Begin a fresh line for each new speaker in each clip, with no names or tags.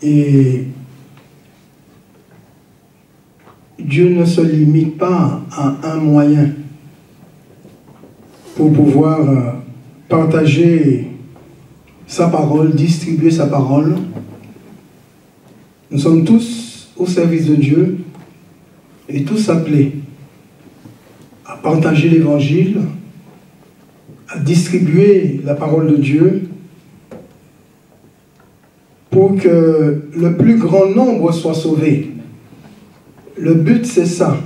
Et Dieu ne se limite pas à un moyen pour pouvoir partager sa parole, distribuer sa parole. Nous sommes tous au service de Dieu et tous appelés à partager l'évangile, à distribuer la parole de Dieu pour que le plus grand nombre soit sauvé. Le but, c'est ça.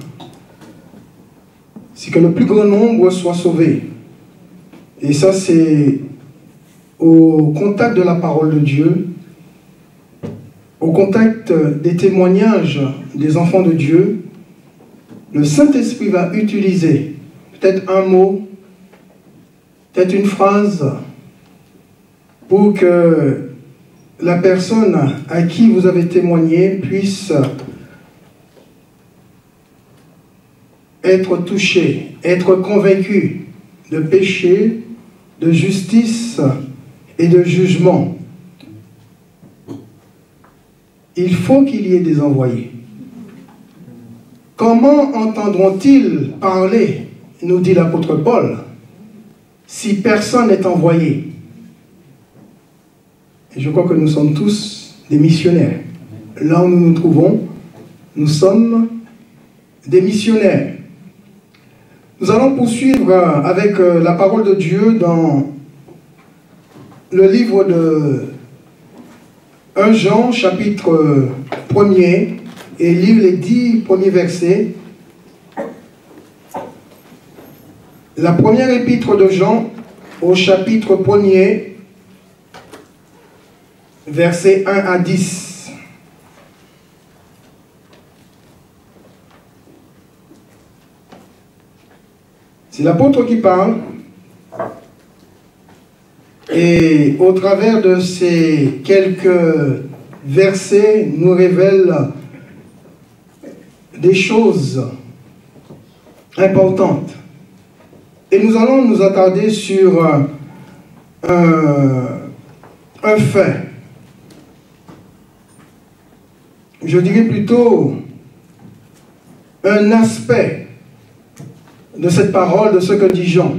C'est que le plus grand nombre soit sauvé. Et ça, c'est au contact de la parole de Dieu, au contact des témoignages des enfants de Dieu, le Saint-Esprit va utiliser peut-être un mot, peut-être une phrase, pour que la personne à qui vous avez témoigné puisse être touchée, être convaincue de péché, de justice et de jugement. Il faut qu'il y ait des envoyés. Comment entendront-ils parler, nous dit l'apôtre Paul, si personne n'est envoyé? Et je crois que nous sommes tous des missionnaires. Là où nous nous trouvons, nous sommes des missionnaires. Nous allons poursuivre avec la parole de Dieu dans le livre de 1 Jean, chapitre 1er, et lire les 10 premiers versets. La première épître de Jean, au chapitre 1er, versets 1 à 10. C'est l'apôtre qui parle, et au travers de ces quelques versets, nous révèle des choses importantes. Et nous allons nous attarder sur un fait. Je dirais plutôt un aspect de cette parole, de ce que dit Jean.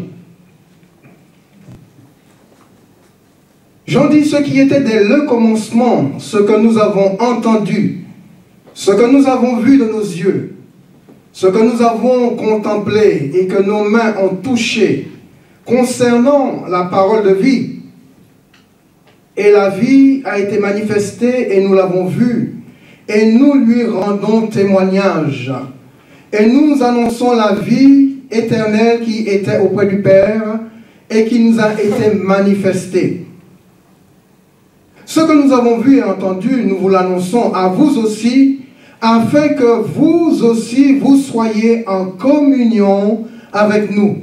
Jean dit ce qui était dès le commencement, ce que nous avons entendu, ce que nous avons vu de nos yeux, ce que nous avons contemplé et que nos mains ont touché concernant la parole de vie. Et la vie a été manifestée et nous l'avons vue et nous lui rendons témoignage. Et nous annonçons la vie éternelle qui était auprès du Père et qui nous a été manifestée. Ce que nous avons vu et entendu, nous vous l'annonçons à vous aussi, afin que vous aussi, vous soyez en communion avec nous.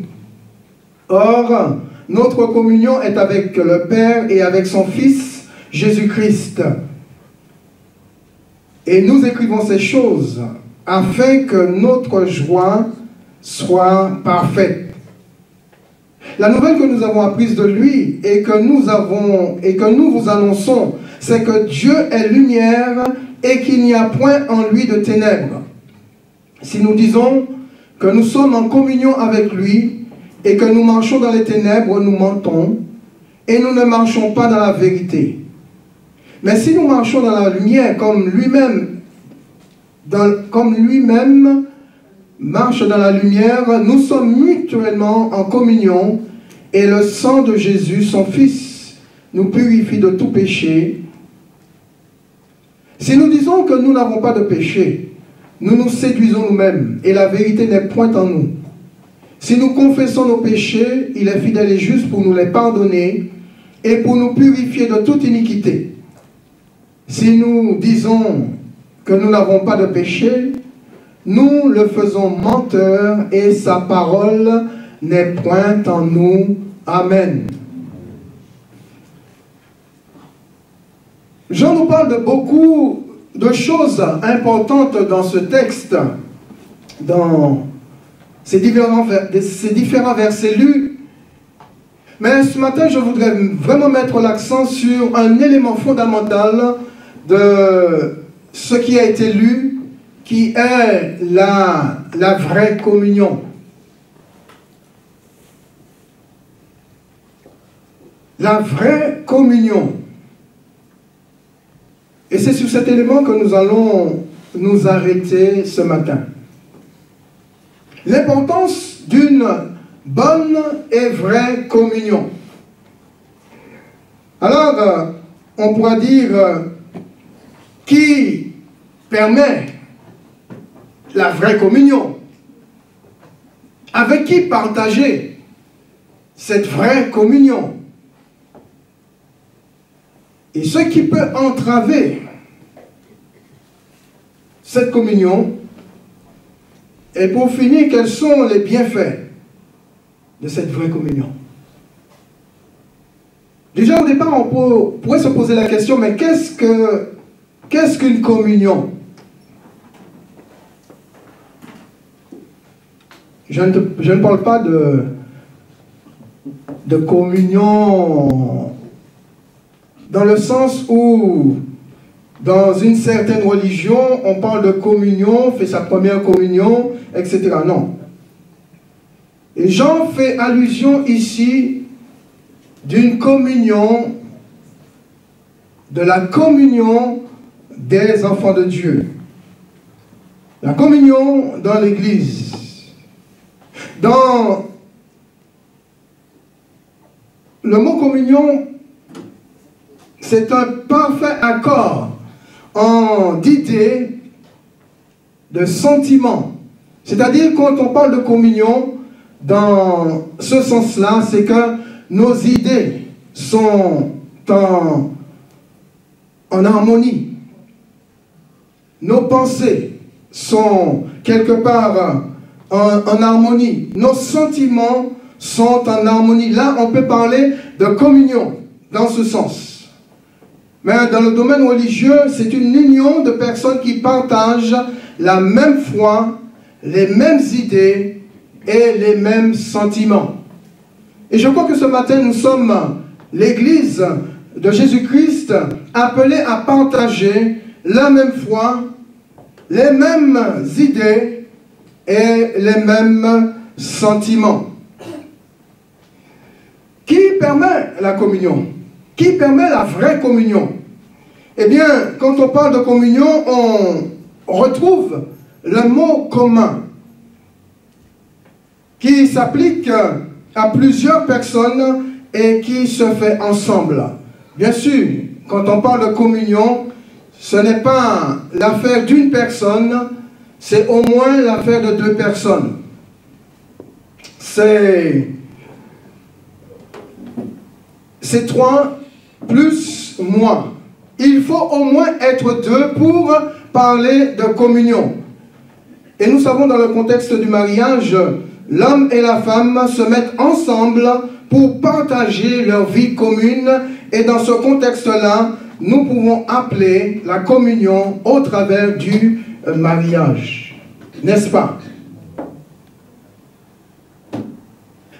Or, notre communion est avec le Père et avec son Fils, Jésus-Christ. Et nous écrivons ces choses afin que notre joie soit parfaite. La nouvelle que nous avons apprise de lui et que nous vous annonçons, c'est que Dieu est lumière et qu'il n'y a point en lui de ténèbres. Si nous disons que nous sommes en communion avec lui et que nous marchons dans les ténèbres, nous mentons et nous ne marchons pas dans la vérité. Mais si nous marchons dans la lumière comme lui-même marche dans la lumière, nous sommes mutuellement en communion et le sang de Jésus, son Fils, nous purifie de tout péché. Si nous disons que nous n'avons pas de péché, nous nous séduisons nous-mêmes et la vérité n'est point en nous. Si nous confessons nos péchés, il est fidèle et juste pour nous les pardonner et pour nous purifier de toute iniquité. Si nous disons que nous n'avons pas de péché, nous le faisons menteur et sa parole n'est point en nous. Amen. Jean nous parle de beaucoup de choses importantes dans ce texte, dans ces différents versets lus. Mais ce matin, je voudrais vraiment mettre l'accent sur un élément fondamental de ce qui a été lu, qui est la vraie communion. La vraie communion. Et c'est sur cet élément que nous allons nous arrêter ce matin. L'importance d'une bonne et vraie communion. Alors, on pourra dire qui permet la vraie communion? Avec qui partager cette vraie communion? Et ce qui peut entraver cette communion, et pour finir, quels sont les bienfaits de cette vraie communion? Déjà au départ, on pourrait se poser la question, mais qu'est-ce qu'une communion? Je ne parle pas de communion dans le sens où, dans une certaine religion, on parle de communion, fait sa première communion, etc. Non. Et Jean fait allusion ici d'une communion, de la communion des enfants de Dieu. La communion dans l'Église. Dans le mot communion, c'est un parfait accord d'idées, de sentiments. C'est-à-dire, quand on parle de communion, dans ce sens-là, c'est que nos idées sont en harmonie. Nos pensées sont quelque part en harmonie. Nos sentiments sont en harmonie. Là, on peut parler de communion dans ce sens. Mais dans le domaine religieux, c'est une union de personnes qui partagent la même foi, les mêmes idées et les mêmes sentiments. Et je crois que ce matin, nous sommes l'Église de Jésus-Christ appelée à partager la même foi, les mêmes idées et les mêmes sentiments. Qui permet la communion? Qui permet la vraie communion? Eh bien, quand on parle de communion, on retrouve le mot commun qui s'applique à plusieurs personnes et qui se fait ensemble. Bien sûr, quand on parle de communion, ce n'est pas l'affaire d'une personne, c'est au moins l'affaire de deux personnes. C'est trois plus moi. Il faut au moins être deux pour parler de communion. Et nous savons dans le contexte du mariage, l'homme et la femme se mettent ensemble pour partager leur vie commune. Et dans ce contexte-là, nous pouvons appeler la communion au travers du mariage. N'est-ce pas?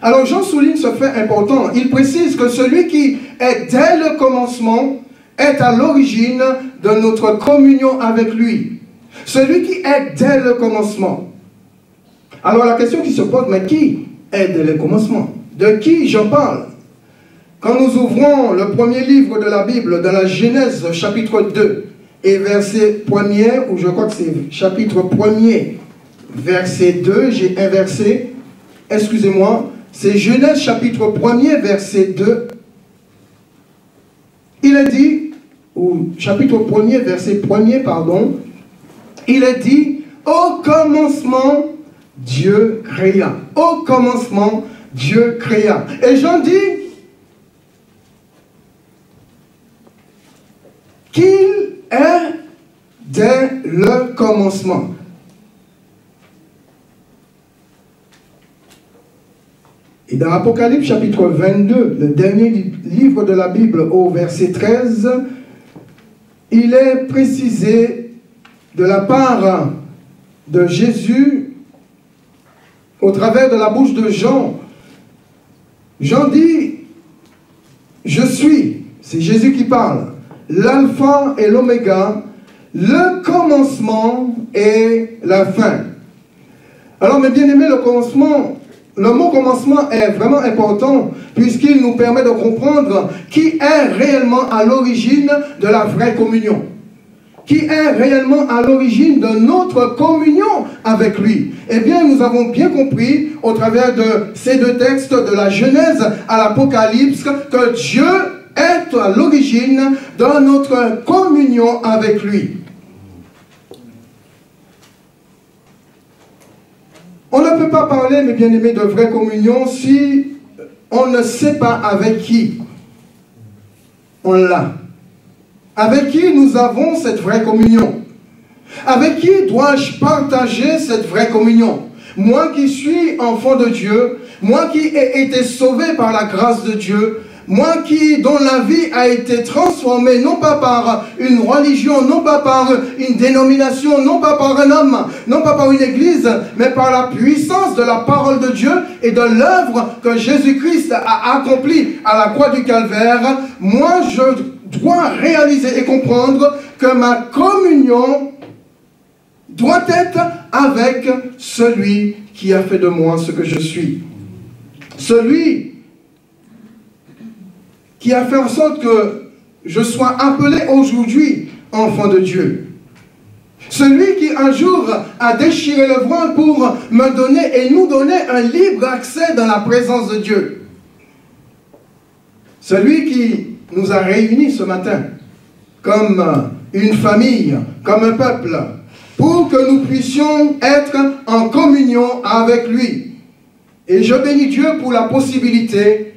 Alors Jean souligne ce fait important. Il précise que celui qui est dès le commencement est à l'origine de notre communion avec lui. Celui qui est dès le commencement. Alors la question qui se pose, mais qui est dès le commencement? De qui j'en parle? Quand nous ouvrons le premier livre de la Bible, dans la Genèse chapitre 2 et verset 1er, ou je crois que c'est chapitre 1er, verset 2, j'ai inversé, excusez-moi, c'est Genèse chapitre 1er, verset 2. Il est dit, ou chapitre 1er, verset 1er, pardon, il est dit, au commencement, Dieu créa. Au commencement, Dieu créa. Et Jean dit qu'il est dès le commencement. Et dans Apocalypse chapitre 22, le dernier livre de la Bible au verset 13, il est précisé de la part de Jésus au travers de la bouche de Jean. Jean dit, je suis, c'est Jésus qui parle, l'alpha et l'oméga, le commencement et la fin. Alors mes bien-aimés, le mot commencement est vraiment important puisqu'il nous permet de comprendre qui est réellement à l'origine de la vraie communion. Qui est réellement à l'origine de notre communion avec lui. Eh bien, nous avons bien compris au travers de ces deux textes, de la Genèse à l'Apocalypse, que Dieu est à l'origine de notre communion avec lui. On ne peut pas parler, mes bien-aimés, de vraie communion si on ne sait pas avec qui on l'a. Avec qui nous avons cette vraie communion? Avec qui dois-je partager cette vraie communion? Moi qui suis enfant de Dieu, moi qui ai été sauvé par la grâce de Dieu, moi dont la vie a été transformée, non pas par une religion, non pas par une dénomination, non pas par un homme, non pas par une église, mais par la puissance de la parole de Dieu et de l'œuvre que Jésus-Christ a accomplie à la croix du Calvaire, moi je dois réaliser et comprendre que ma communion doit être avec celui qui a fait de moi ce que je suis. Celui qui a fait en sorte que je sois appelé aujourd'hui enfant de Dieu. Celui qui un jour a déchiré le voile pour me donner et nous donner un libre accès dans la présence de Dieu. Celui qui nous a réunis ce matin comme une famille, comme un peuple, pour que nous puissions être en communion avec lui. Et je bénis Dieu pour la possibilité,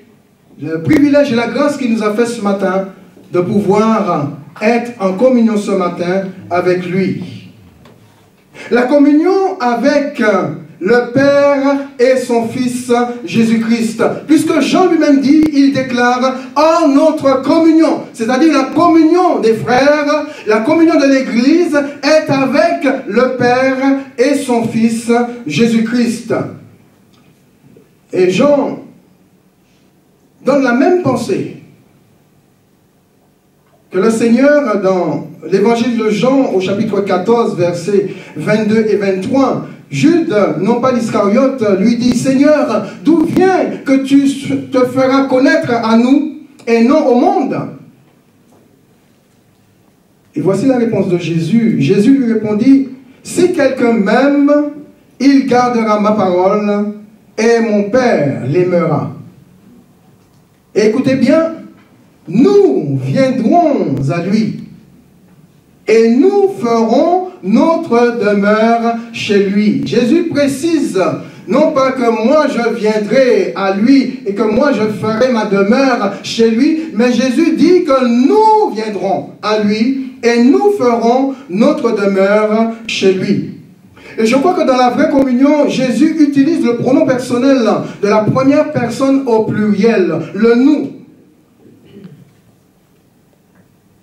le privilège et la grâce qu'il nous a fait ce matin de pouvoir être en communion ce matin avec lui. La communion avec le Père et son Fils Jésus-Christ. Puisque Jean lui-même dit, il déclare en notre communion, c'est-à-dire la communion des frères, la communion de l'Église est avec le Père et son Fils Jésus-Christ. Et Jean donne la même pensée que le Seigneur dans l'évangile de Jean au chapitre 14, versets 22 et 23. Jude, non pas l'Iscariote, lui dit, Seigneur, d'où vient que tu te feras connaître à nous et non au monde? Et voici la réponse de Jésus. Jésus lui répondit, si quelqu'un m'aime, il gardera ma parole et mon Père l'aimera. Et écoutez bien, nous viendrons à lui et nous ferons notre demeure chez lui. Jésus précise, non pas que moi je viendrai à lui et que moi je ferai ma demeure chez lui, mais Jésus dit que nous viendrons à lui et nous ferons notre demeure chez lui. Et je crois que dans la vraie communion, Jésus utilise le pronom personnel de la première personne au pluriel, le nous.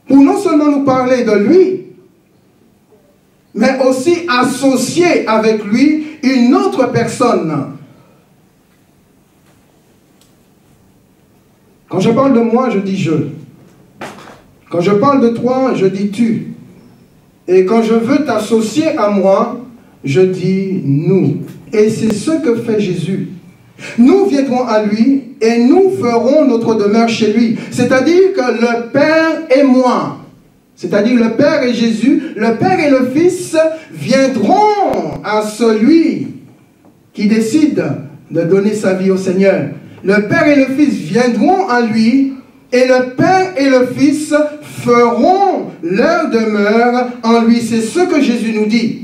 Pour non seulement nous parler de lui, mais aussi associer avec lui une autre personne. Quand je parle de moi, je dis je. Quand je parle de toi, je dis tu. Et quand je veux t'associer à moi, je dis nous. Et c'est ce que fait Jésus. Nous viendrons à lui et nous ferons notre demeure chez lui. C'est-à-dire que le Père et moi, c'est-à-dire le Père et Jésus, le Père et le Fils viendront à celui qui décide de donner sa vie au Seigneur. Le Père et le Fils viendront à lui et le Père et le Fils feront leur demeure en lui. C'est ce que Jésus nous dit.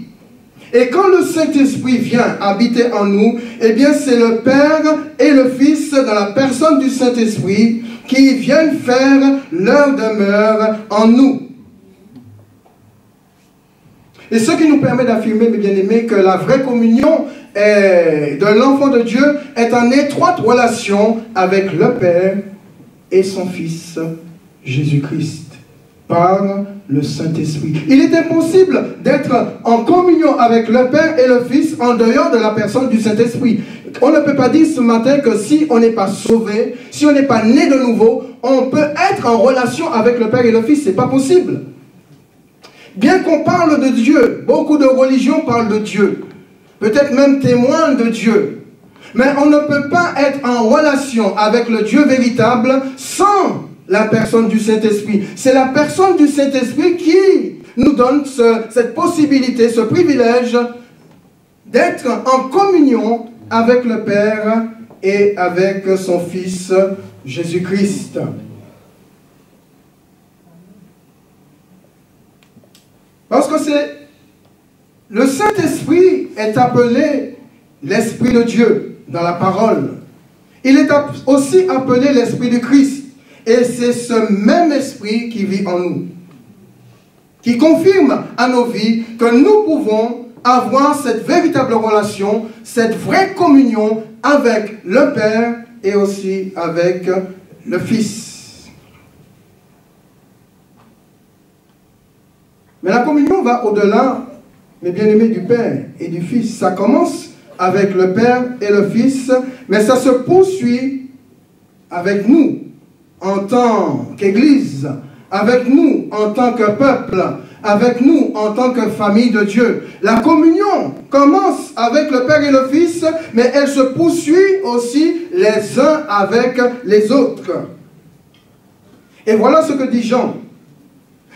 Et quand le Saint-Esprit vient habiter en nous, eh bien c'est le Père et le Fils dans la personne du Saint-Esprit qui viennent faire leur demeure en nous. Et ce qui nous permet d'affirmer, mes bien-aimés, que la vraie communion de l'enfant de Dieu est en étroite relation avec le Père et son Fils Jésus-Christ. par le Saint-Esprit. Il est impossible d'être en communion avec le Père et le Fils en dehors de la personne du Saint-Esprit. On ne peut pas dire ce matin que si on n'est pas sauvé, si on n'est pas né de nouveau, on peut être en relation avec le Père et le Fils. Ce n'est pas possible. Bien qu'on parle de Dieu, beaucoup de religions parlent de Dieu, peut-être même témoignent de Dieu, mais on ne peut pas être en relation avec le Dieu véritable sans la personne du Saint-Esprit. C'est la personne du Saint-Esprit qui nous donne cette possibilité, ce privilège d'être en communion avec le Père et avec son Fils Jésus-Christ. Parce que le Saint-Esprit est appelé l'Esprit de Dieu dans la parole. Il est aussi appelé l'Esprit du Christ. Et c'est ce même Esprit qui vit en nous, qui confirme à nos vies que nous pouvons avoir cette véritable relation, cette vraie communion avec le Père et aussi avec le Fils. Mais la communion va au-delà, mes bien-aimés, du Père et du Fils. Ça commence avec le Père et le Fils, mais ça se poursuit avec nous en tant qu'Église, avec nous en tant que peuple, avec nous en tant que famille de Dieu. La communion commence avec le Père et le Fils, mais elle se poursuit aussi les uns avec les autres. Et voilà ce que dit Jean.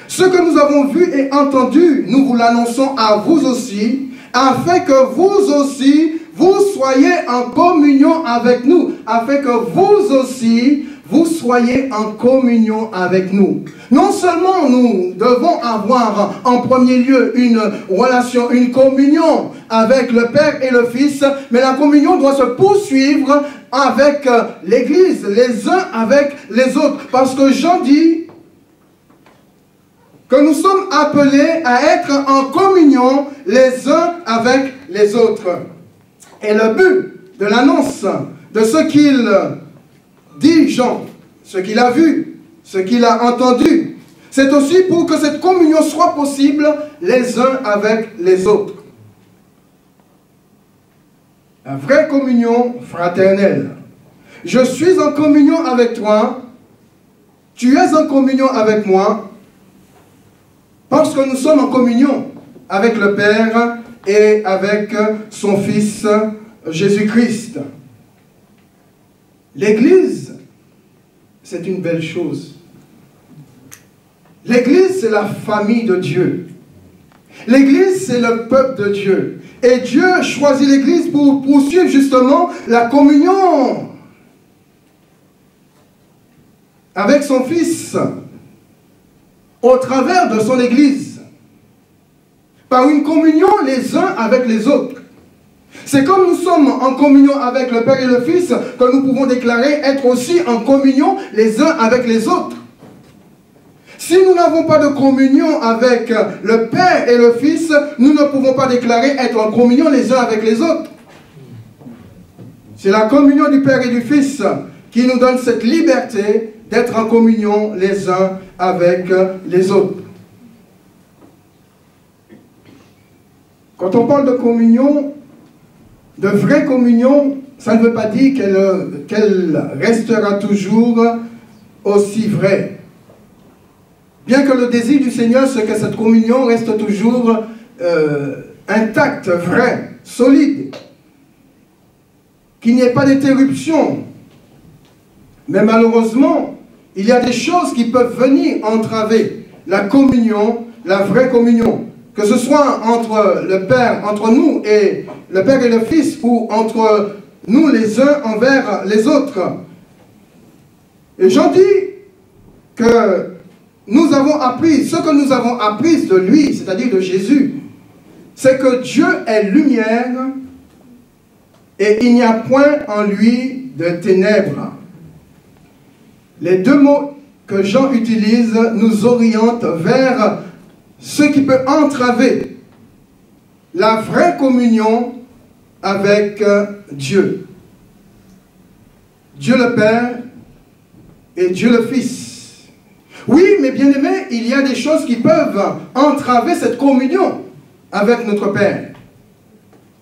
Ce que nous avons vu et entendu, nous vous l'annonçons à vous aussi, afin que vous aussi, vous soyez en communion avec nous, afin que vous aussi, vous soyez en communion avec nous. Non seulement nous devons avoir en premier lieu une relation, une communion avec le Père et le Fils, mais la communion doit se poursuivre avec l'Église, les uns avec les autres. Parce que Jean dit que nous sommes appelés à être en communion les uns avec les autres. Et le but de l'annonce de ce qu'il dit Jean, ce qu'il a vu, ce qu'il a entendu, c'est aussi pour que cette communion soit possible les uns avec les autres. La vraie communion fraternelle. Je suis en communion avec toi, tu es en communion avec moi, parce que nous sommes en communion avec le Père et avec son Fils Jésus-Christ. L'Église, c'est une belle chose. L'Église, c'est la famille de Dieu. L'Église, c'est le peuple de Dieu. Et Dieu choisit l'Église pour poursuivre justement la communion avec son Fils au travers de son Église. Par une communion les uns avec les autres. C'est comme nous sommes en communion avec le Père et le Fils que nous pouvons déclarer être aussi en communion les uns avec les autres. Si nous n'avons pas de communion avec le Père et le Fils, nous ne pouvons pas déclarer être en communion les uns avec les autres. C'est la communion du Père et du Fils qui nous donne cette liberté d'être en communion les uns avec les autres. Quand on parle de communion, de vraie communion, ça ne veut pas dire qu'elle restera toujours aussi vraie. Bien que le désir du Seigneur, c'est que cette communion reste toujours intacte, vraie, solide. Qu'il n'y ait pas d'interruption. Mais malheureusement, il y a des choses qui peuvent venir entraver la communion, la vraie communion. Que ce soit entre le Père, entre nous et le Père et le Fils, ou entre nous les uns envers les autres. Et j'en dis que nous avons appris, ce que nous avons appris de lui, c'est-à-dire de Jésus, c'est que Dieu est lumière et il n'y a point en lui de ténèbres. Les deux mots que Jean utilise nous orientent vers ce qui peut entraver la vraie communion avec Dieu. Dieu le Père et Dieu le Fils. Oui, mais bien aimé, il y a des choses qui peuvent entraver cette communion avec notre Père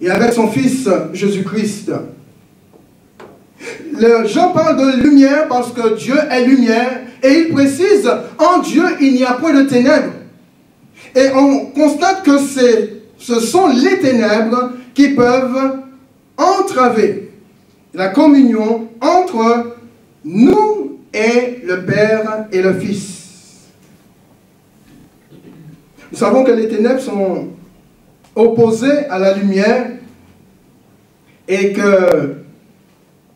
et avec son Fils Jésus-Christ. Jean parle de lumière parce que Dieu est lumière et il précise, en Dieu il n'y a point de ténèbres. Et on constate que ce sont les ténèbres qui peuvent entraver la communion entre nous et le Père et le Fils. Nous savons que les ténèbres sont opposées à la lumière et que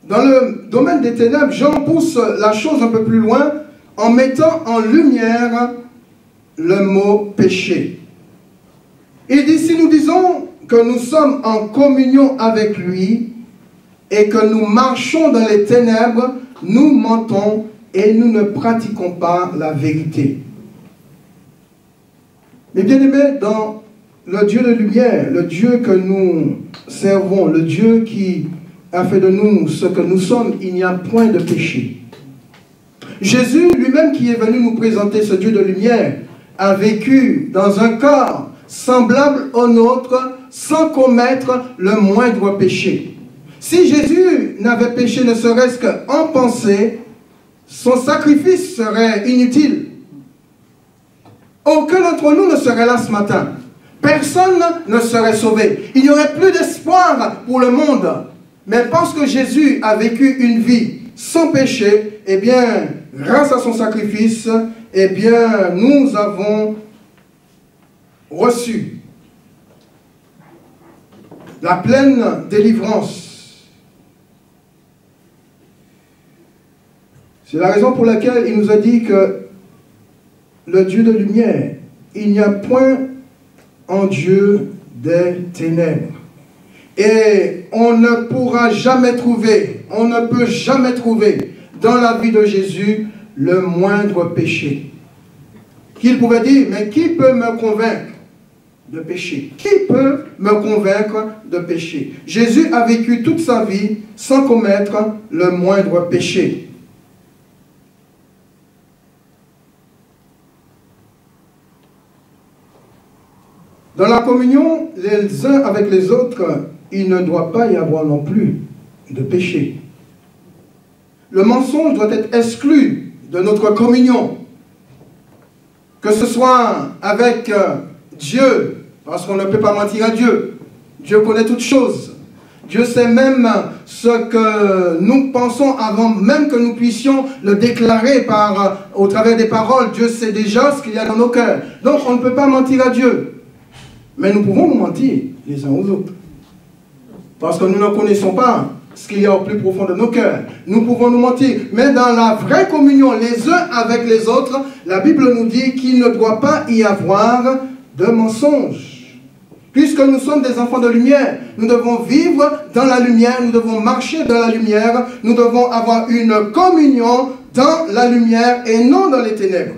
dans le domaine des ténèbres, Jean pousse la chose un peu plus loin en mettant en lumière le mot péché. Il dit, si nous disons que nous sommes en communion avec lui et que nous marchons dans les ténèbres, nous mentons et nous ne pratiquons pas la vérité. Mais bien aimés, dans le Dieu de lumière, le Dieu que nous servons, le Dieu qui a fait de nous ce que nous sommes, il n'y a point de péché. Jésus lui-même qui est venu nous présenter ce Dieu de lumière a vécu dans un corps semblable au nôtre sans commettre le moindre péché. Si Jésus n'avait péché ne serait-ce qu'en pensée, son sacrifice serait inutile. Aucun d'entre nous ne serait là ce matin. Personne ne serait sauvé. Il n'y aurait plus d'espoir pour le monde. Mais parce que Jésus a vécu une vie sans péché, eh bien, grâce à son sacrifice, eh bien, nous avons reçu la pleine délivrance. C'est la raison pour laquelle il nous a dit que le Dieu de lumière, il n'y a point en Dieu des ténèbres. Et on ne pourra jamais trouver, on ne peut jamais trouver dans la vie de Jésus le moindre péché. Qu'il pouvait dire, mais qui peut me convaincre de péché? Qui peut me convaincre de péché? Jésus a vécu toute sa vie sans commettre le moindre péché. Dans la communion, les uns avec les autres, il ne doit pas y avoir non plus de péché. Le mensonge doit être exclu de notre communion. Que ce soit avec Dieu, parce qu'on ne peut pas mentir à Dieu. Dieu connaît toutes choses. Dieu sait même ce que nous pensons avant même que nous puissions le déclarer au travers des paroles. Dieu sait déjà ce qu'il y a dans nos cœurs. Donc on ne peut pas mentir à Dieu. Mais nous pouvons nous mentir les uns aux autres. Parce que nous ne connaissons pas ce qu'il y a au plus profond de nos cœurs. Nous pouvons nous mentir. Mais dans la vraie communion, les uns avec les autres, la Bible nous dit qu'il ne doit pas y avoir de mensonge. Puisque nous sommes des enfants de lumière, nous devons vivre dans la lumière, nous devons marcher dans la lumière, nous devons avoir une communion dans la lumière et non dans les ténèbres.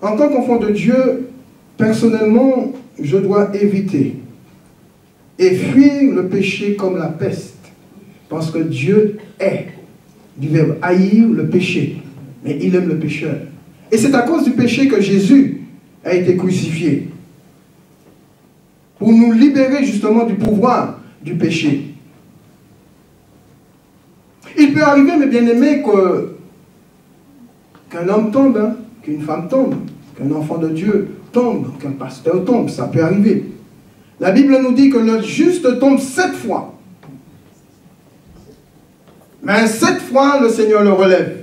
En tant qu'enfant de Dieu, personnellement, je dois éviter et fuir le péché comme la peste. Parce que Dieu est, du verbe haïr le péché, mais il aime le pécheur. Et c'est à cause du péché que Jésus a été crucifié. Pour nous libérer justement du pouvoir du péché. Il peut arriver, mes bien-aimés, qu'un homme tombe, hein, qu'une femme tombe, qu'un enfant de Dieu tombe, qu'un pasteur tombe, ça peut arriver. La Bible nous dit que le juste tombe 7 fois. Mais 7 fois, le Seigneur le relève.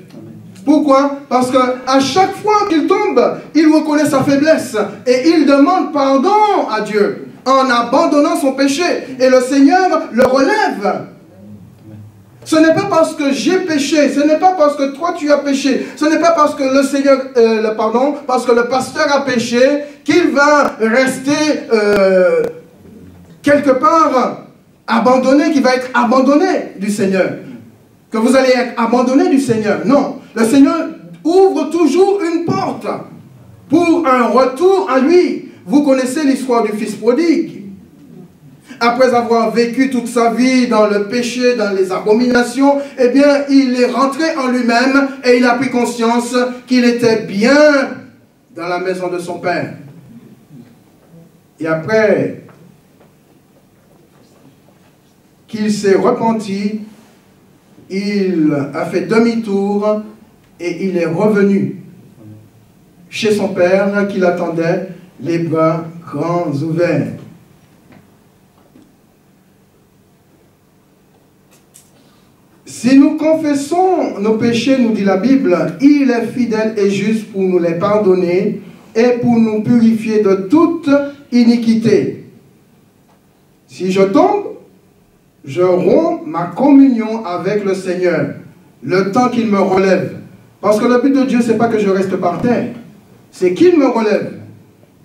Pourquoi? Parce qu'à chaque fois qu'il tombe, il reconnaît sa faiblesse et il demande pardon à Dieu en abandonnant son péché. Et le Seigneur le relève. Ce n'est pas parce que j'ai péché, ce n'est pas parce que toi tu as péché, ce n'est pas parce que le Seigneur, parce que le pasteur a péché, qu'il va rester quelque part abandonné, qu'il va être abandonné du Seigneur. Que vous allez être abandonné du Seigneur. Non, le Seigneur ouvre toujours une porte pour un retour à lui. Vous connaissez l'histoire du fils prodigue. après avoir vécu toute sa vie dans le péché, dans les abominations, eh bien, il est rentré en lui-même et il a pris conscience qu'il était bien dans la maison de son Père. Et après qu'il s'est repenti, il a fait demi-tour et il est revenu chez son Père qui l'attendait, les bras grands ouverts. Si nous confessons nos péchés, nous dit la Bible, il est fidèle et juste pour nous les pardonner et pour nous purifier de toute iniquité. Si je tombe, je romps ma communion avec le Seigneur, le temps qu'il me relève. Parce que le but de Dieu, ce n'est pas que je reste par terre, c'est qu'il me relève.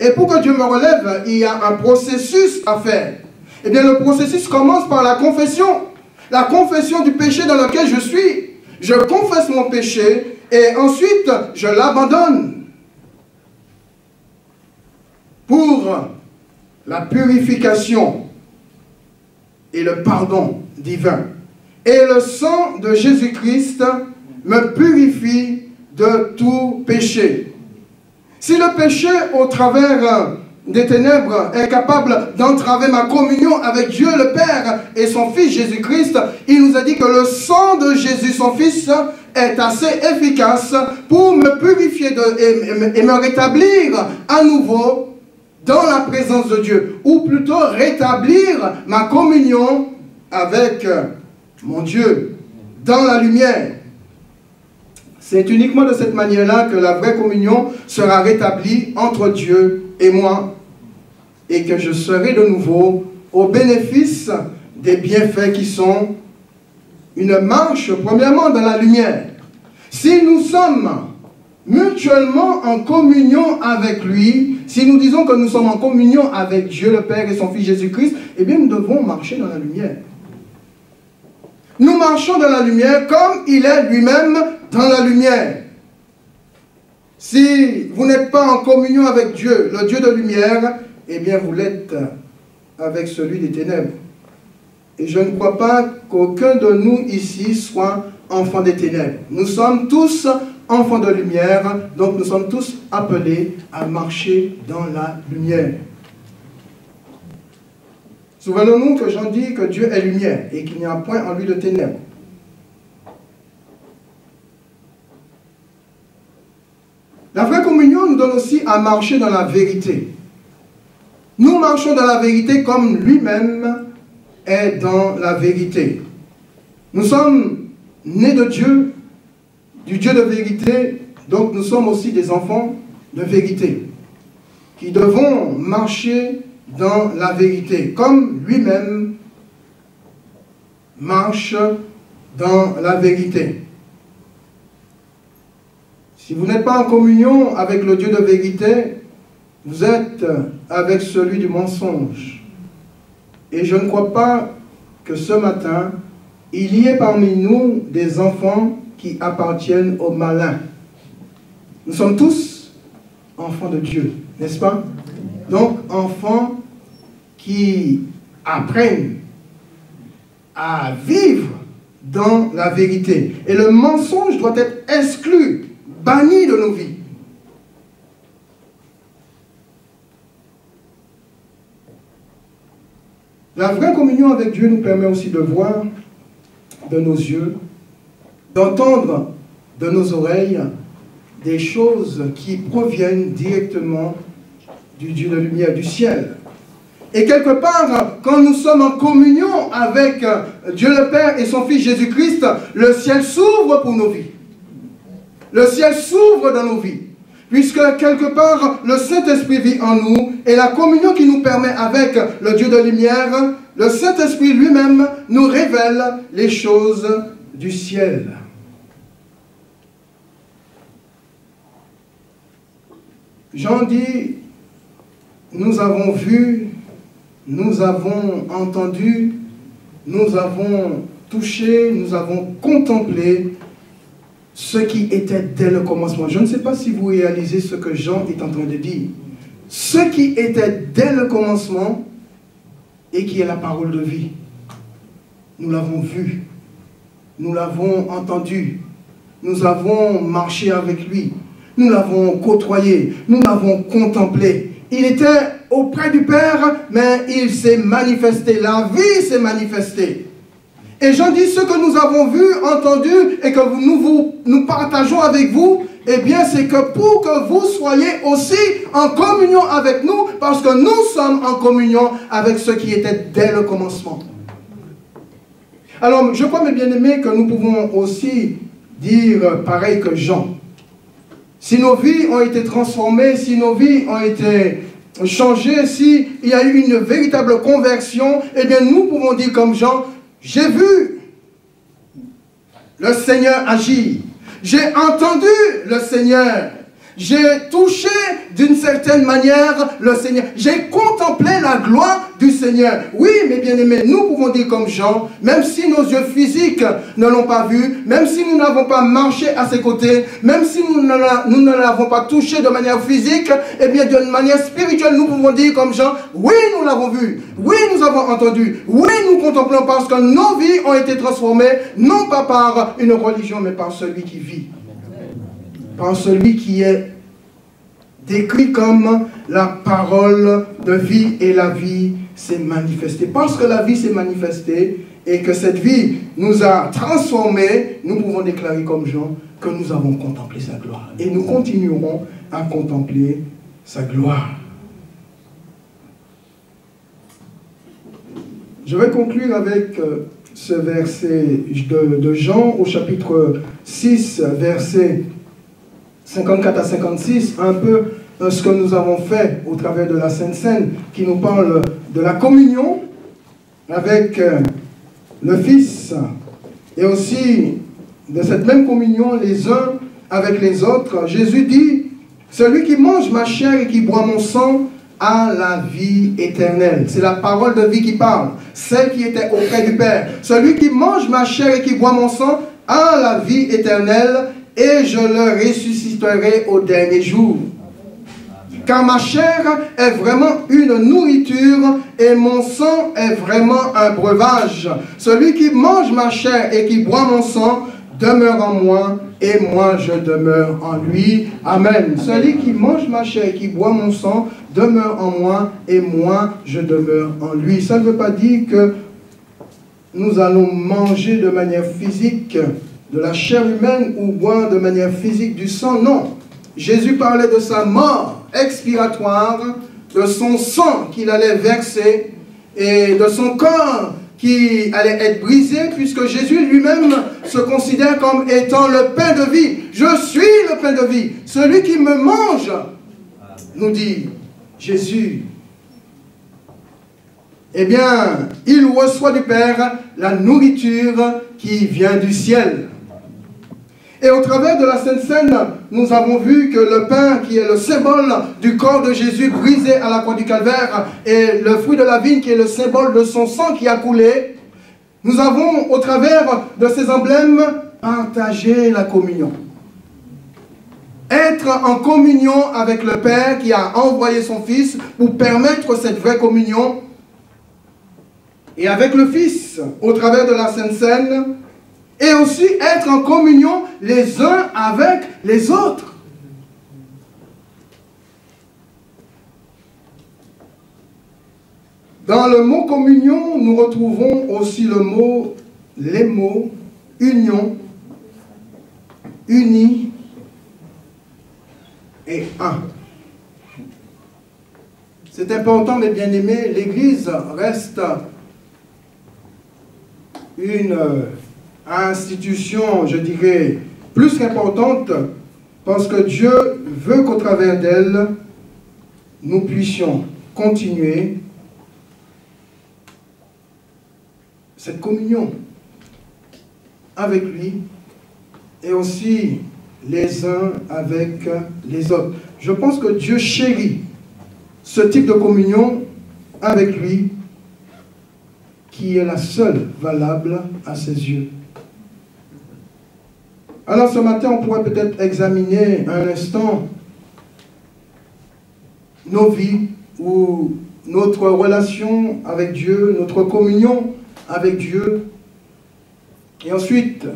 Et pour que Dieu me relève, il y a un processus à faire. Eh bien, le processus commence par la confession. La confession du péché dans lequel je suis. Je confesse mon péché et ensuite, je l'abandonne. Pour la purification et le pardon divin. Et le sang de Jésus-Christ me purifie de tout péché. Si le péché au travers des ténèbres est capable d'entraver ma communion avec Dieu le Père et son Fils Jésus-Christ, il nous a dit que le sang de Jésus, son Fils, est assez efficace pour me purifier et me rétablir à nouveau dans la présence de Dieu, ou plutôt rétablir ma communion avec mon Dieu dans la lumière. C'est uniquement de cette manière-là que la vraie communion sera rétablie entre Dieu et moi, et que je serai de nouveau au bénéfice des bienfaits qui sont une marche, premièrement, dans la lumière. Si nous sommes mutuellement en communion avec lui, si nous disons que nous sommes en communion avec Dieu le Père et son Fils Jésus-Christ, eh bien nous devons marcher dans la lumière. Nous marchons dans la lumière comme il est lui-même dans la lumière. Si vous n'êtes pas en communion avec Dieu, le Dieu de lumière, eh bien vous l'êtes avec celui des ténèbres. Et je ne crois pas qu'aucun de nous ici soit enfant des ténèbres. Nous sommes tous enfants de lumière, donc nous sommes tous appelés à marcher dans la lumière. Souvenons-nous que Jean dit que Dieu est lumière et qu'il n'y a point en lui de ténèbres. La vraie communion nous donne aussi à marcher dans la vérité. Nous marchons dans la vérité comme lui-même est dans la vérité. Nous sommes nés de Dieu, du Dieu de vérité, donc nous sommes aussi des enfants de vérité, qui devons marcher dans la vérité, comme lui-même marche dans la vérité. Si vous n'êtes pas en communion avec le Dieu de vérité, vous êtes avec celui du mensonge. Et je ne crois pas que ce matin, il y ait parmi nous des enfants qui appartiennent au malin. Nous sommes tous enfants de Dieu, n'est-ce pas? Donc, enfants qui apprennent à vivre dans la vérité. Et le mensonge doit être exclu, banni de nos vies. La vraie communion avec Dieu nous permet aussi de voir de nos yeux, d'entendre de nos oreilles des choses qui proviennent directement du Dieu de lumière, du ciel. Et quelque part, quand nous sommes en communion avec Dieu le Père et son Fils Jésus-Christ, le ciel s'ouvre pour nos vies. Le ciel s'ouvre dans nos vies. Puisque quelque part, le Saint-Esprit vit en nous et la communion qui nous permet avec le Dieu de lumière, le Saint-Esprit lui-même nous révèle les choses du ciel. Jean dit, nous avons vu, nous avons entendu, nous avons touché, nous avons contemplé ce qui était dès le commencement. Je ne sais pas si vous réalisez ce que Jean est en train de dire. Ce qui était dès le commencement, et qui est la parole de vie. Nous l'avons vu, nous l'avons entendu, nous avons marché avec lui, nous l'avons côtoyé, nous l'avons contemplé. Il était auprès du Père, mais il s'est manifesté, la vie s'est manifestée. Et Jean dit, ce que nous avons vu, entendu, et que nous partageons avec vous, eh bien, c'est que pour que vous soyez aussi en communion avec nous, parce que nous sommes en communion avec ce qui était dès le commencement. Alors, je crois, mes bien-aimés, que nous pouvons aussi dire pareil que Jean. Si nos vies ont été transformées, si nos vies ont été changées, s'il y a eu une véritable conversion, eh bien, nous pouvons dire comme Jean, j'ai vu le Seigneur agir. J'ai entendu le Seigneur. J'ai touché d'une certaine manière le Seigneur. J'ai contemplé la gloire du Seigneur. Oui, mes bien-aimés, nous pouvons dire comme Jean, même si nos yeux physiques ne l'ont pas vu, même si nous n'avons pas marché à ses côtés, même si nous ne l'avons pas touché de manière physique, eh bien, d'une manière spirituelle, nous pouvons dire comme Jean, oui, nous l'avons vu, oui, nous avons entendu, oui, nous contemplons parce que nos vies ont été transformées, non pas par une religion, mais par celui qui vit. Par celui qui est décrit comme la parole de vie, et la vie s'est manifestée. Parce que la vie s'est manifestée et que cette vie nous a transformés, nous pouvons déclarer comme Jean que nous avons contemplé sa gloire. Et nous continuerons à contempler sa gloire. Je vais conclure avec ce verset de Jean au chapitre 6, verset 54 à 56, un peu ce que nous avons fait au travers de la Sainte Seine, qui nous parle de la communion avec le Fils, et aussi de cette même communion les uns avec les autres. Jésus dit, celui qui mange ma chair et qui boit mon sang a la vie éternelle. C'est la parole de vie qui parle, celle qui était auprès du Père. Celui qui mange ma chair et qui boit mon sang a la vie éternelle, et je le ressusciterai au dernier jour. Car ma chair est vraiment une nourriture et mon sang est vraiment un breuvage. Celui qui mange ma chair et qui boit mon sang demeure en moi et moi je demeure en lui. Amen. Celui qui mange ma chair et qui boit mon sang demeure en moi et moi je demeure en lui. Ça ne veut pas dire que nous allons manger de manière physique de la chair humaine ou boire de manière physique du sang, non. Jésus parlait de sa mort expiratoire, de son sang qu'il allait verser et de son corps qui allait être brisé, puisque Jésus lui-même se considère comme étant le pain de vie. Je suis le pain de vie. Celui qui me mange, nous dit Jésus, eh bien, il reçoit du Père la nourriture qui vient du ciel. Et au travers de la Sainte Seine, nous avons vu que le pain, qui est le symbole du corps de Jésus brisé à la croix du Calvaire, et le fruit de la vigne, qui est le symbole de son sang qui a coulé, nous avons, au travers de ces emblèmes, partagé la communion. Être en communion avec le Père qui a envoyé son Fils pour permettre cette vraie communion, et avec le Fils, au travers de la Sainte Seine, et aussi être en communion les uns avec les autres. Dans le mot communion, nous retrouvons aussi les mots union, uni et un. C'est important, mes bien-aimés, l'Église reste une institution, je dirais, plus qu'importante, parce que Dieu veut qu'au travers d'elle, nous puissions continuer cette communion avec lui et aussi les uns avec les autres. Je pense que Dieu chérit ce type de communion avec lui, qui est la seule valable à ses yeux. Alors ce matin, on pourrait peut-être examiner un instant nos vies, ou notre relation avec Dieu, notre communion avec Dieu, et ensuite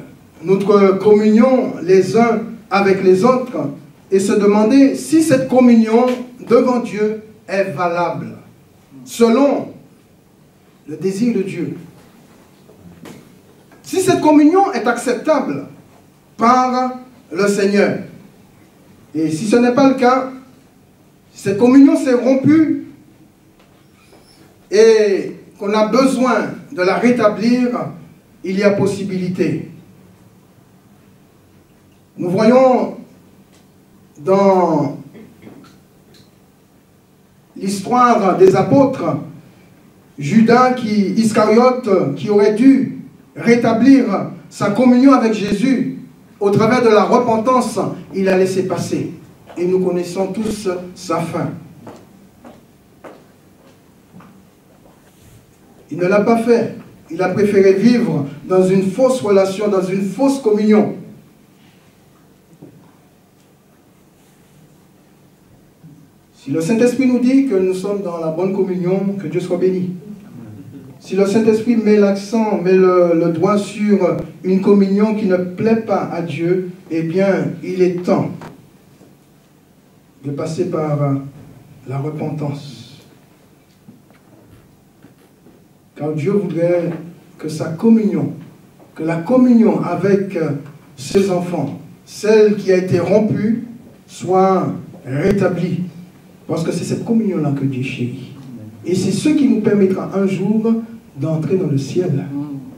notre communion les uns avec les autres, et se demander si cette communion devant Dieu est valable, selon le désir de Dieu. Si cette communion est acceptable par le Seigneur. Et si ce n'est pas le cas, si cette communion s'est rompue et qu'on a besoin de la rétablir, il y a possibilité. Nous voyons dans l'histoire des apôtres, Judas Iscariote, qui aurait dû rétablir sa communion avec Jésus au travers de la repentance, il a laissé passer. Et nous connaissons tous sa fin. Il ne l'a pas fait. Il a préféré vivre dans une fausse relation, dans une fausse communion. Si le Saint-Esprit nous dit que nous sommes dans la bonne communion, que Dieu soit béni. Si le Saint-Esprit met l'accent, met le doigt sur une communion qui ne plaît pas à Dieu, eh bien, il est temps de passer par la repentance. Car Dieu voudrait que sa communion, que la communion avec ses enfants, celle qui a été rompue, soit rétablie. Parce que c'est cette communion-là que Dieu chérit. Et c'est ce qui nous permettra un jour d'entrer dans le ciel.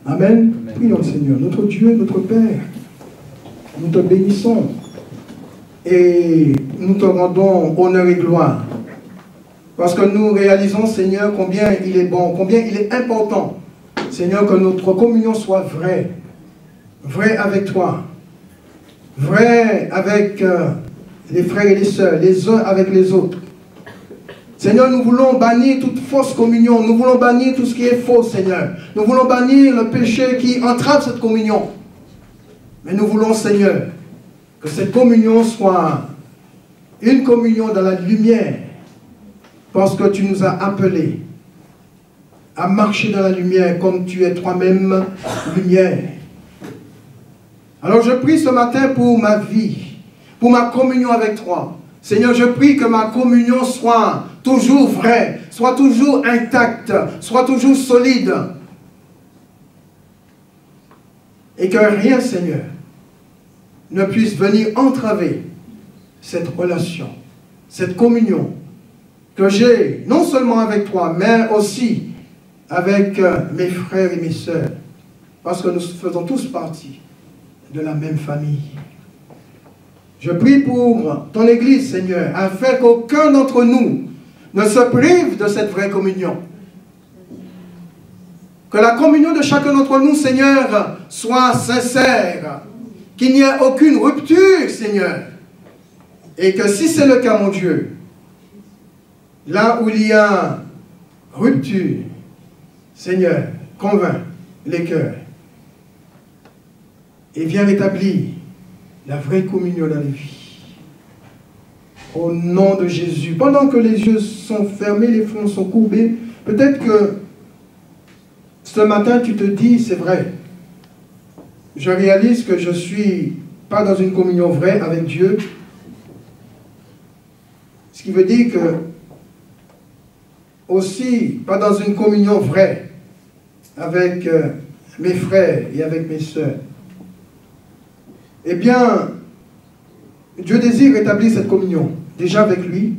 Amen. Prions le Seigneur. Notre Dieu, notre Père, nous te bénissons et nous te rendons honneur et gloire. Parce que nous réalisons, Seigneur, combien il est bon, combien il est important, Seigneur, que notre communion soit vraie. Vraie avec toi. Vraie avec les frères et les sœurs, les uns avec les autres. Seigneur, nous voulons bannir toute fausse communion. Nous voulons bannir tout ce qui est faux, Seigneur. Nous voulons bannir le péché qui entrave cette communion. Mais nous voulons, Seigneur, que cette communion soit une communion dans la lumière. Parce que tu nous as appelés à marcher dans la lumière comme tu es toi-même lumière. Alors je prie ce matin pour ma vie, pour ma communion avec toi. Seigneur, je prie que ma communion soit toujours vraie, soit toujours intacte, soit toujours solide. Et que rien, Seigneur, ne puisse venir entraver cette relation, cette communion que j'ai, non seulement avec toi, mais aussi avec mes frères et mes sœurs. Parce que nous faisons tous partie de la même famille. Je prie pour ton Église, Seigneur, afin qu'aucun d'entre nous ne se prive de cette vraie communion. Que la communion de chacun d'entre nous, Seigneur, soit sincère. Qu'il n'y ait aucune rupture, Seigneur. Et que si c'est le cas, mon Dieu, là où il y a rupture, Seigneur, convainc les cœurs et viens rétablir la vraie communion dans les vies. Au nom de Jésus. Pendant que les yeux sont fermés, les fronts sont courbés, peut-être que ce matin tu te dis, c'est vrai, je réalise que je ne suis pas dans une communion vraie avec Dieu. Ce qui veut dire que aussi pas dans une communion vraie avec mes frères et avec mes sœurs. Eh bien, Dieu désire rétablir cette communion, déjà avec lui,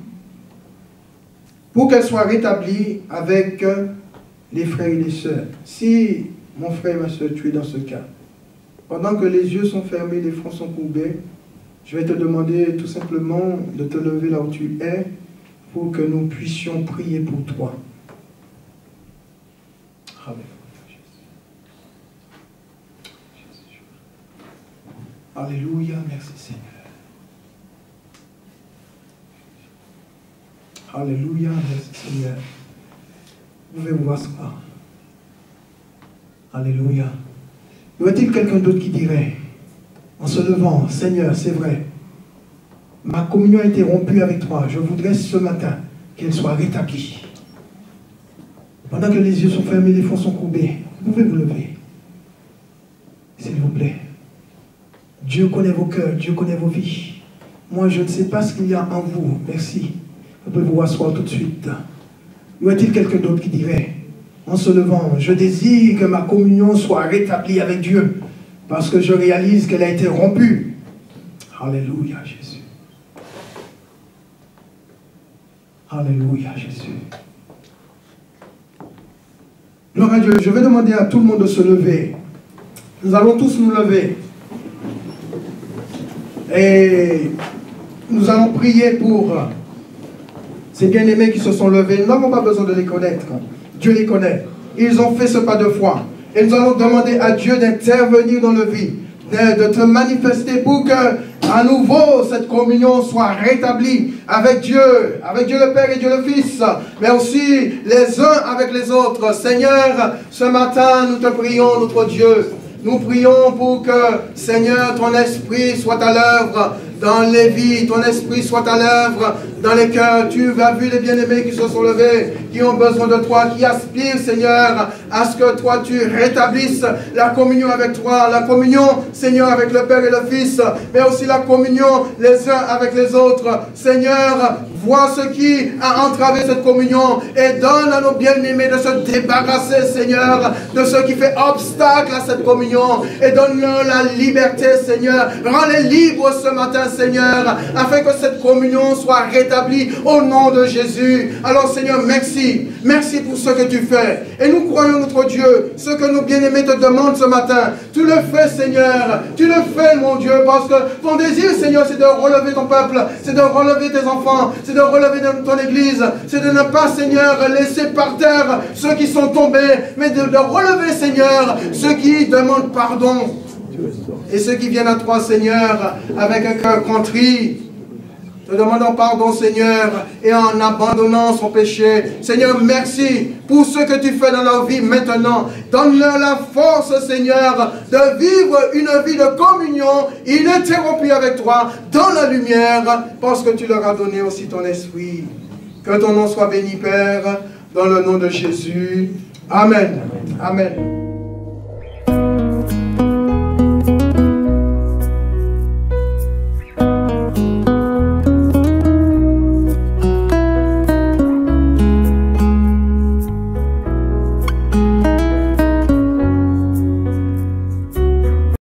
pour qu'elle soit rétablie avec les frères et les sœurs. Si, mon frère et ma sœur, tu es dans ce cas, pendant que les yeux sont fermés, les fronts sont courbés, je vais te demander tout simplement de te lever là où tu es, pour que nous puissions prier pour toi. Amen. Alléluia, merci Seigneur. Alléluia, merci Seigneur. Vous pouvez vous asseoir. Alléluia. Y aurait-il quelqu'un d'autre qui dirait, en se levant, Seigneur, c'est vrai, ma communion a été rompue avec toi, je voudrais ce matin qu'elle soit rétablie. Pendant que les yeux sont fermés, les fronts sont courbés, vous pouvez vous lever. S'il vous plaît. Dieu connaît vos cœurs, Dieu connaît vos vies. Moi, je ne sais pas ce qu'il y a en vous. Merci. Vous pouvez vous asseoir tout de suite. Y a-t-il quelqu'un d'autre qui dirait, en se levant, je désire que ma communion soit rétablie avec Dieu, parce que je réalise qu'elle a été rompue. Alléluia, Jésus. Alléluia, Jésus. Gloire à Dieu. Je vais demander à tout le monde de se lever. Nous allons tous nous lever. Et nous allons prier pour ces bien-aimés qui se sont levés. Nous n'avons pas besoin de les connaître. Dieu les connaît. Ils ont fait ce pas de foi. Et nous allons demander à Dieu d'intervenir dans leur vie, de te manifester pour que, à nouveau, cette communion soit rétablie avec Dieu le Père et Dieu le Fils, mais aussi les uns avec les autres. Seigneur, ce matin, nous te prions, notre Dieu. Nous prions pour que, Seigneur, ton esprit soit à l'œuvre dans les vies, ton esprit soit à l'œuvre dans les cœurs. Tu as vu les bien-aimés qui se sont levés, qui ont besoin de toi, qui aspirent, Seigneur, à ce que toi, tu rétablisses la communion avec toi, la communion, Seigneur, avec le Père et le Fils, mais aussi la communion les uns avec les autres. Seigneur, vois ce qui a entravé cette communion et donne à nos bien-aimés de se débarrasser, Seigneur, de ce qui fait obstacle à cette communion et donne-leur la liberté, Seigneur. Rends-les libres ce matin, Seigneur, afin que cette communion soit rétablie au nom de Jésus. Alors, Seigneur, merci. Merci pour ce que tu fais. Et nous croyons, notre Dieu, ce que nos bien-aimés te demandent ce matin. Tu le fais, Seigneur. Tu le fais, mon Dieu, parce que ton désir, Seigneur, c'est de relever ton peuple, c'est de relever tes enfants, c'est de relever ton église, c'est de ne pas, Seigneur, laisser par terre ceux qui sont tombés, mais de relever, Seigneur, ceux qui demandent pardon. Et ceux qui viennent à toi, Seigneur, avec un cœur contrit, te demandant pardon, Seigneur, et en abandonnant son péché. Seigneur, merci pour ce que tu fais dans leur vie maintenant. Donne-leur la force, Seigneur, de vivre une vie de communion ininterrompue avec toi, dans la lumière, parce que tu leur as donné aussi ton esprit. Que ton nom soit béni, Père, dans le nom de Jésus. Amen. Amen.